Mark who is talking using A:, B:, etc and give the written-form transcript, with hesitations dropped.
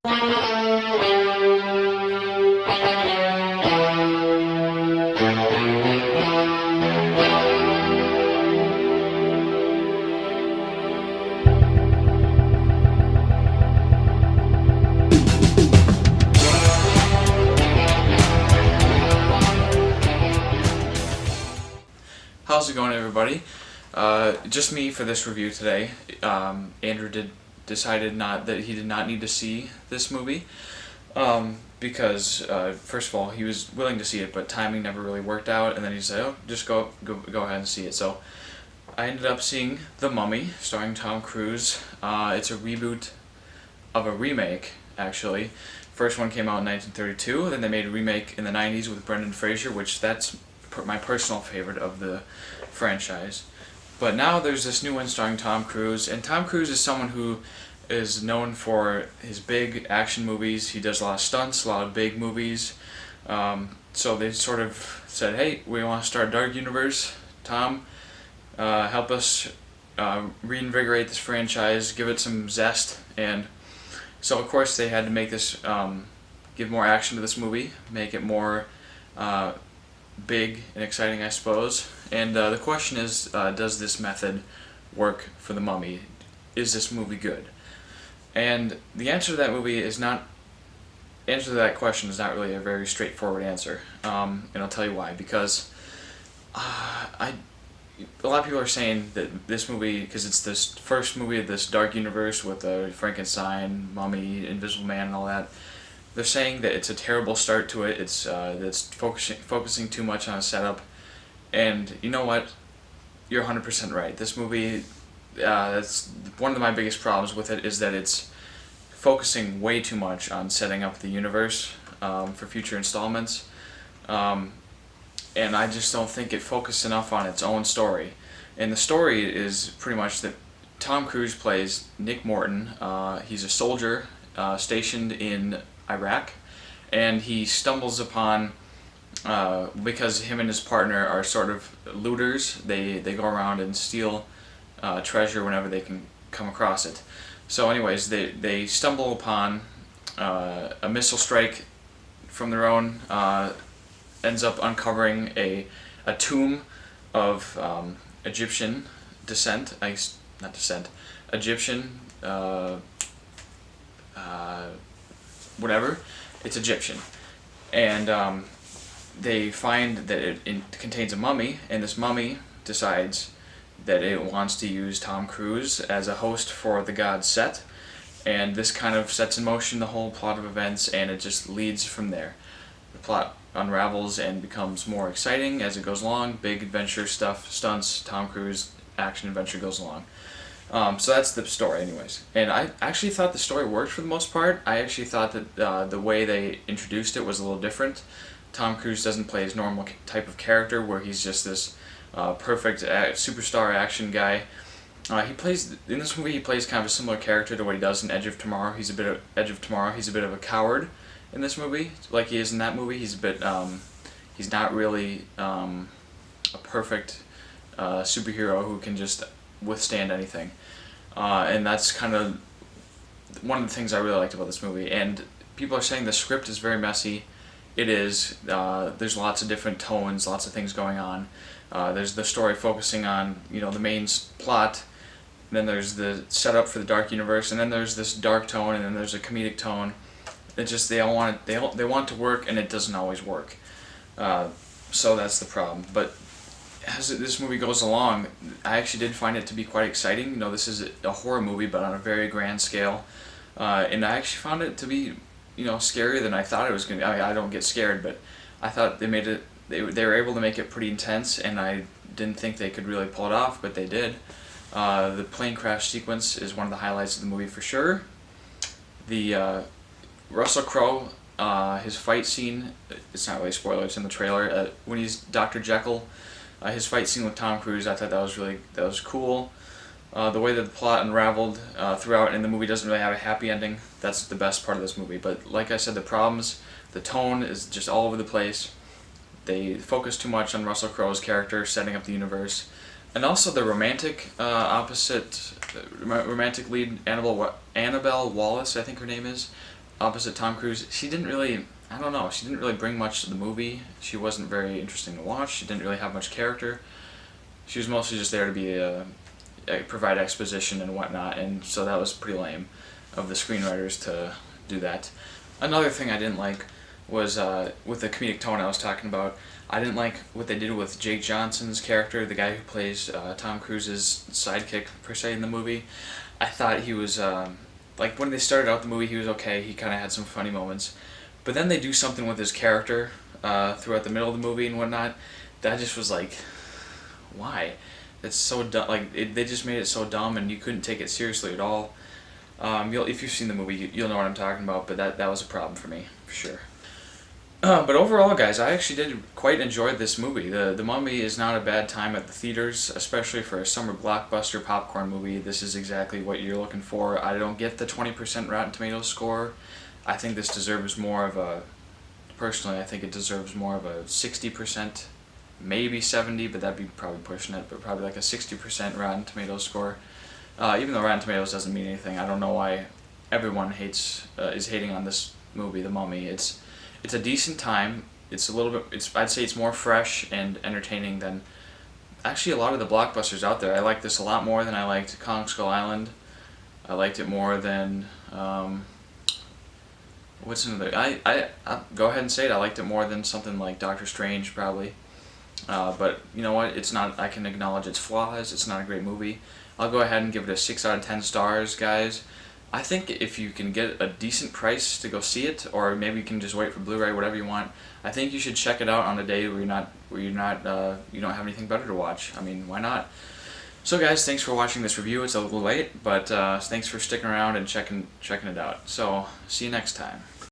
A: How's it going, everybody? Just me for this review today. Andrew decided that he did not need to see this movie because first of all, he was willing to see it, but timing never really worked out. And then he said, "Oh, just go ahead and see it." So I ended up seeing The Mummy, starring Tom Cruise. It's a reboot of a remake, actually. First one came out in 1932. Then they made a remake in the 90s with Brendan Fraser, which that's my personal favorite of the franchise. But now there's this new one starring Tom Cruise, and Tom Cruise is someone who is known for his big action movies. He does a lot of stunts, a lot of big movies. So they sort of said, "Hey, we want to start a dark universe. Tom, help us reinvigorate this franchise, give it some zest." And so of course they had to make this, give more action to this movie, make it more big and exciting, I suppose. And the question is, does this method work for The Mummy? Is this movie good? And the answer to that question is not really a very straightforward answer. And I'll tell you why. Because a lot of people are saying that this movie, because it's this first movie of this dark universe with Frankenstein, Mummy, Invisible Man, and all that, they're saying that it's a terrible start to it. It's that's focusing too much on a setup, and you know what? You're 100% right. This movie, that's one of my biggest problems with it, is that it's focusing way too much on setting up the universe for future installments, and I just don't think it focused enough on its own story. And the story is pretty much that Tom Cruise plays Nick Morton. He's a soldier stationed in Iraq, and he stumbles upon, because him and his partner are sort of looters, they go around and steal treasure whenever they can come across it. So anyways, they stumble upon a missile strike from their own, ends up uncovering a tomb of Egyptian descent, Egyptian, whatever, it's Egyptian. And they find that it contains a mummy, and this mummy decides that it wants to use Tom Cruise as a host for the god Set, and this kind of sets in motion the whole plot of events, and it just leads from there. The plot unravels and becomes more exciting as it goes along. Big adventure stuff, stunts, Tom Cruise, action adventure goes along. So that's the story anyways. And I actually thought the story worked for the most part. I actually thought that the way they introduced it was a little different. Tom Cruise doesn't play his normal type of character where he's just this perfect superstar action guy. In this movie he plays kind of a similar character to what he does in Edge of Tomorrow. He's a bit of a coward in this movie, like he is in that movie. He's a bit, he's not really a perfect superhero who can just withstand anything. And that's kind of one of the things I really liked about this movie. And people are saying the script is very messy. It is. There's lots of different tones, lots of things going on. There's the story focusing on, the main plot. Then there's the setup for the dark universe, and then there's this dark tone, and then there's a comedic tone. It just they want it to work, and it doesn't always work. So that's the problem. But as this movie goes along, I actually did find it to be quite exciting. This is a horror movie, but on a very grand scale, and I actually found it to be, scarier than I thought it was going to be. I don't get scared, but I thought they made it. They were able to make it pretty intense, and I didn't think they could really pull it off, but they did. The plane crash sequence is one of the highlights of the movie for sure. The Russell Crowe, his fight scene, it's not really a spoiler, it's in the trailer, when he's Dr. Jekyll, his fight scene with Tom Cruise, I thought that was cool. The way that the plot unraveled throughout, and the movie doesn't really have a happy ending, that's the best part of this movie. But like I said, the problems, the tone is just all over the place. They focus too much on Russell Crowe's character, setting up the universe. And also the romantic romantic lead, Annabelle Wallis, I think her name is. opposite Tom Cruise, she didn't really, I don't know, she didn't really bring much to the movie. She wasn't very interesting to watch. She didn't really have much character. She was mostly just there to be provide exposition and whatnot, and so that was pretty lame of the screenwriters to do that. Another thing I didn't like was with the comedic tone I was talking about. I didn't like what they did with Jake Johnson's character, the guy who plays Tom Cruise's sidekick per se in the movie. I thought he was like when they started out the movie, he was okay. He kind of had some funny moments, but then they do something with his character throughout the middle of the movie and whatnot. That just was like, why? It's so dumb. Like they just made it so dumb, and you couldn't take it seriously at all. If you've seen the movie, you'll know what I'm talking about. But that was a problem for me, for sure. But overall, guys, I actually did quite enjoy this movie. The Mummy is not a bad time at the theaters, especially for a summer blockbuster popcorn movie. This is exactly what you're looking for. I don't get the 20% Rotten Tomatoes score. I think this deserves more of a... Personally, I think it deserves more of a 60%, maybe 70%, but that'd be probably pushing it, but probably like a 60% Rotten Tomatoes score. Even though Rotten Tomatoes doesn't mean anything, I don't know why everyone is hating on this movie, The Mummy. It's a decent time. It's a little bit. I'd say it's more fresh and entertaining than actually a lot of the blockbusters out there. I like this a lot more than I liked Kong Skull Island. I liked it more than what's another? I'll go ahead and say it. I liked it more than something like Doctor Strange, probably. But you know what? It's not. I can acknowledge its flaws. It's not a great movie. I'll go ahead and give it a 6 out of 10 stars, guys. I think if you can get a decent price to go see it, or maybe you can just wait for Blu-ray, whatever you want, I think you should check it out on a day where you don't have anything better to watch. I mean, why not? So guys, thanks for watching this review. It's a little late, but thanks for sticking around and checking it out. So see you next time.